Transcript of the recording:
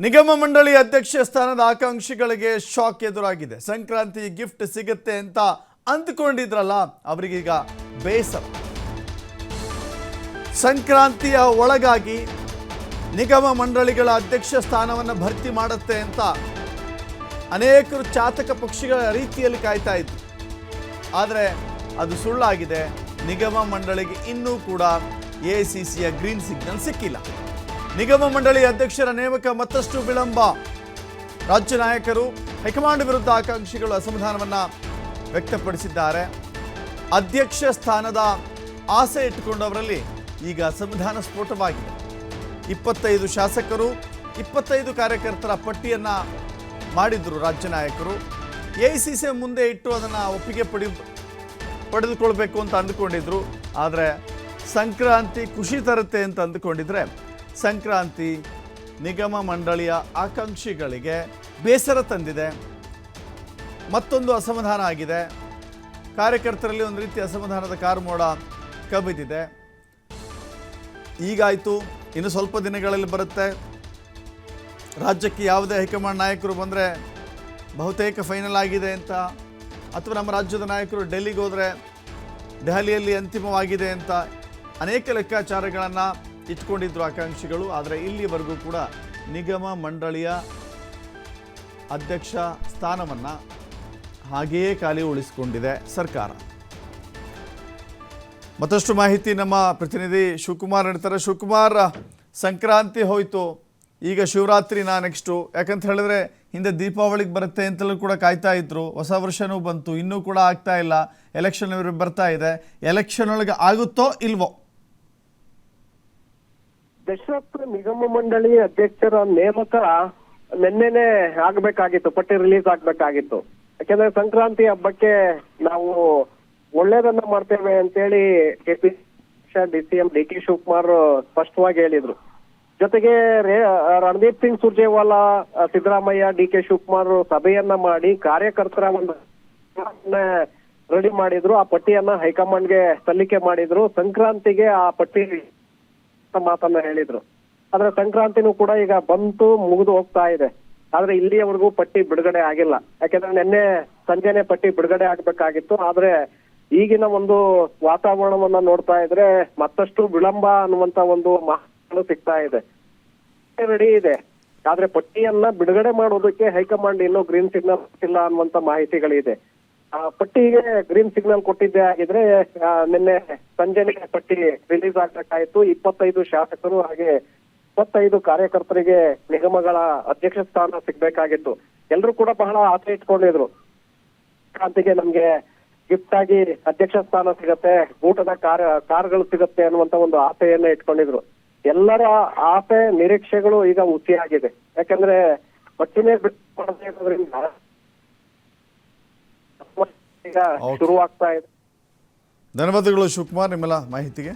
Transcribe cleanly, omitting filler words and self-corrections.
ನಿಗಮ ಮಂಡಳಿ ಅಧ್ಯಕ್ಷ ಸ್ಥಾನದ ಆಕಾಂಕ್ಷಿಗಳಿಗೆ ಶಾಕ್ ಎದುರಾಗಿದೆ. ಸಂಕ್ರಾಂತಿ ಗಿಫ್ಟ್ ಸಿಗುತ್ತೆ ಅಂತ ಅಂದುಕೊಂಡಿದ್ರಲ್ಲ, ಅವರಿಗೀಗ ಬೇಸರ. ಸಂಕ್ರಾಂತಿಯ ಒಳಗಾಗಿ ನಿಗಮ ಮಂಡಳಿಗಳ ಅಧ್ಯಕ್ಷ ಸ್ಥಾನವನ್ನು ಭರ್ತಿ ಮಾಡುತ್ತೆ ಅಂತ ಅನೇಕರು ಚಾತಕ ಪಕ್ಷಿಗಳ ರೀತಿಯಲ್ಲಿ ಕಾಯ್ತಾ ಇದ್ರು. ಆದರೆ ಅದು ಸುಳ್ಳಾಗಿದೆ. ನಿಗಮ ಮಂಡಳಿಗೆ ಇನ್ನೂ ಕೂಡ ಎಐಸಿಸಿಯ ಗ್ರೀನ್ ಸಿಗ್ನಲ್ ಸಿಕ್ಕಿಲ್ಲ. ನಿಗಮ ಮಂಡಳಿ ಅಧ್ಯಕ್ಷರ ನೇಮಕ ಮತ್ತಷ್ಟು ವಿಳಂಬ. ರಾಜ್ಯ ನಾಯಕರು ಹೈಕಮಾಂಡ್ ವಿರುದ್ಧ ಆಕಾಂಕ್ಷಿಗಳು ಅಸಮಾಧಾನವನ್ನು ವ್ಯಕ್ತಪಡಿಸಿದ್ದಾರೆ. ಅಧ್ಯಕ್ಷ ಸ್ಥಾನದ ಆಸೆ ಇಟ್ಟುಕೊಂಡವರಲ್ಲಿ ಈಗ ಅಸಮಾಧಾನ ಸ್ಫೋಟವಾಗಿದೆ. 25 ಶಾಸಕರು 25 ಕಾರ್ಯಕರ್ತರ ಪಟ್ಟಿಯನ್ನು ಮಾಡಿದ್ರು ರಾಜ್ಯ ನಾಯಕರು. ಎಐಸಿಸಿ ಮುಂದೆ ಇಟ್ಟು ಅದನ್ನು ಒಪ್ಪಿಗೆ ಪಡೆದುಕೊಳ್ಬೇಕು ಅಂತ ಅಂದುಕೊಂಡಿದ್ರು. ಆದರೆ ಸಂಕ್ರಾಂತಿ ಖುಷಿ ತರುತ್ತೆ ಅಂತ ಅಂದುಕೊಂಡಿದ್ರೆ ಸಂಕ್ರಾಂತಿ ನಿಗಮ ಮಂಡಳಿಯ ಆಕಾಂಕ್ಷಿಗಳಿಗೆ ಬೇಸರ ತಂದಿದೆ. ಮತ್ತೊಂದು ಅಸಮಾಧಾನ ಆಗಿದೆ. ಕಾರ್ಯಕರ್ತರಲ್ಲಿ ಒಂದು ರೀತಿ ಅಸಮಾಧಾನದ ಕಾರ್ಮೋಡ ಕವಿದಿದೆ. ಈಗಾಯಿತು, ಇನ್ನು ಸ್ವಲ್ಪ ದಿನಗಳಲ್ಲಿ ಬರುತ್ತೆ. ರಾಜ್ಯಕ್ಕೆ ಯಾವುದೇ ಹೈಕಮಾಂಡ್ ನಾಯಕರು ಬಂದರೆ ಬಹುತೇಕ ಫೈನಲ್ ಆಗಿದೆ ಅಂತ, ಅಥವಾ ನಮ್ಮ ರಾಜ್ಯದ ನಾಯಕರು ಡೆಲ್ಲಿಗೆ ಹೋದರೆ ದೆಹಲಿಯಲ್ಲಿ ಅಂತಿಮವಾಗಿದೆ ಅಂತ ಅನೇಕ ಲೆಕ್ಕಾಚಾರಗಳನ್ನು ಇಟ್ಕೊಂಡಿದ್ರು ಆಕಾಂಕ್ಷಿಗಳು. ಆದರೆ ಇಲ್ಲಿವರೆಗೂ ಕೂಡ ನಿಗಮ ಮಂಡಳಿಯ ಅಧ್ಯಕ್ಷ ಸ್ಥಾನವನ್ನು ಹಾಗೆಯೇ ಖಾಲಿ ಉಳಿಸಿಕೊಂಡಿದೆ ಸರ್ಕಾರ. ಮತ್ತಷ್ಟು ಮಾಹಿತಿ ನಮ್ಮ ಪ್ರತಿನಿಧಿ ಶಿವಕುಮಾರ್ ನೀಡ್ತಾರೆ. ಶಿವಕುಮಾರ್, ಸಂಕ್ರಾಂತಿ ಹೋಯಿತು, ಈಗ ಶಿವರಾತ್ರಿನ ನೆಕ್ಸ್ಟು. ಯಾಕಂತ ಹೇಳಿದ್ರೆ ಹಿಂದೆ ದೀಪಾವಳಿಗೆ ಬರುತ್ತೆ ಅಂತಲೂ ಕೂಡ ಕಾಯ್ತಾ ಇದ್ರು. ಹೊಸ ವರ್ಷನೂ ಬಂತು, ಇನ್ನೂ ಕೂಡ ಆಗ್ತಾ ಇಲ್ಲ. ಎಲೆಕ್ಷನ್ ಬರ್ತಾ ಇದೆ. ಎಲೆಕ್ಷನ್ ಒಳಗೆ ಆಗುತ್ತೋ ಇಲ್ವೋ? ದಶರಥ ನಿಗಮ ಮಂಡಳಿ ಅಧ್ಯಕ್ಷರ ನೇಮಕ ನಿನ್ನೆನೆ ಆಗ್ಬೇಕಾಗಿತ್ತು, ಪಟ್ಟಿ ರಿಲೀಸ್ ಆಗ್ಬೇಕಾಗಿತ್ತು. ಯಾಕೆಂದ್ರೆ ಸಂಕ್ರಾಂತಿ ಹಬ್ಬಕ್ಕೆ ನಾವು ಒಳ್ಳೇದನ್ನ ಮಾಡ್ತೇವೆ ಅಂತೇಳಿ ಡಿಸಿಎಂ ಡಿ.ಕೆ. ಶಿವಕುಮಾರ್ ಸ್ಪಷ್ಟವಾಗಿ ಹೇಳಿದ್ರು. ಜೊತೆಗೆ ರಣದೀಪ್ ಸಿಂಗ್ ಸುರ್ಜೇವಾಲಾ, ಸಿದ್ದರಾಮಯ್ಯ, ಡಿ.ಕೆ. ಶಿವಕುಮಾರ್ ಸಭೆಯನ್ನ ಮಾಡಿ ಕಾರ್ಯಕರ್ತರ ಒಂದು ರೆಡಿ ಮಾಡಿದ್ರು. ಆ ಪಟ್ಟಿಯನ್ನ ಹೈಕಮಾಂಡ್ಗೆ ಸಲ್ಲಿಕೆ ಮಾಡಿದ್ರು. ಸಂಕ್ರಾಂತಿಗೆ ಆ ಪಟ್ಟಿ ಮಾತನ್ನ ಹೇಳಿದ್ರು. ಆದ್ರೆ ಸಂಕ್ರಾಂತಿನೂ ಕೂಡ ಈಗ ಬಂತು, ಮುಗಿದು ಹೋಗ್ತಾ ಇದೆ. ಆದ್ರೆ ಇಲ್ಲಿಯವರೆಗೂ ಪಟ್ಟಿ ಬಿಡುಗಡೆ ಆಗಿಲ್ಲ. ಯಾಕೆಂದ್ರೆ ನಿನ್ನೆ ಸಂಜೆನೆ ಪಟ್ಟಿ ಬಿಡುಗಡೆ ಆಗ್ಬೇಕಾಗಿತ್ತು. ಆದ್ರೆ ಈಗಿನ ಒಂದು ವಾತಾವರಣವನ್ನ ನೋಡ್ತಾ ಇದ್ರೆ ಮತ್ತಷ್ಟು ವಿಳಂಬ ಅನ್ನುವಂತ ಒಂದು ಮಾತುಗಳು ಸಿಗ್ತಾ ಇದೆ. ರೆಡಿ ಇದೆ, ಆದ್ರೆ ಪಟ್ಟಿಯನ್ನ ಬಿಡುಗಡೆ ಮಾಡೋದಕ್ಕೆ ಹೈಕಮಾಂಡ್ ಇನ್ನೂ ಗ್ರೀನ್ ಸಿಗ್ನಲ್ ಇಲ್ಲ ಅನ್ನುವಂತ ಮಾಹಿತಿಗಳಿದೆ. ಆ ಪಟ್ಟಿಗೆ ಗ್ರೀನ್ ಸಿಗ್ನಲ್ ಕೊಟ್ಟಿದ್ದೆ ಆಗಿದ್ರೆ ನಿನ್ನೆ ಸಂಜೆನೆ ಪಟ್ಟಿ ರಿಲೀಸ್ ಆಗ್ಬೇಕಾಯ್ತು. 25 ಶಾಸಕರು ಹಾಗೆ 25 ಕಾರ್ಯಕರ್ತರಿಗೆ ನಿಗಮಗಳ ಅಧ್ಯಕ್ಷ ಸ್ಥಾನ ಸಿಗ್ಬೇಕಾಗಿತ್ತು. ಎಲ್ರು ಕೂಡ ಬಹಳ ಆಸೆ ಇಟ್ಕೊಂಡಿದ್ರು. ಕ್ರಾಂತಿಗೆ ನಮ್ಗೆ ಗಿಫ್ಟ್ ಆಗಿ ಅಧ್ಯಕ್ಷ ಸ್ಥಾನ ಸಿಗತ್ತೆ, ಊಟದ ಕಾರ್ಗಳು ಸಿಗತ್ತೆ ಅನ್ನುವಂತ ಒಂದು ಆಸೆಯನ್ನ ಇಟ್ಕೊಂಡಿದ್ರು. ಎಲ್ಲರ ಆಸೆ ನಿರೀಕ್ಷೆಗಳು ಈಗ ಹುಸಿಯಾಗಿದೆ. ಯಾಕಂದ್ರೆ ಪಟ್ಟಿನೇ ಬಿಡೋದ್ರಿಂದ ಈಗ ಶುರುವಾಗ್ತಾ ಇದೆ. ಧನ್ಯವಾದಗಳು ಶಿವಕುಮಾರ್, ನಿಮ್ಮೆಲ್ಲ ಮಾಹಿತಿಗೆ.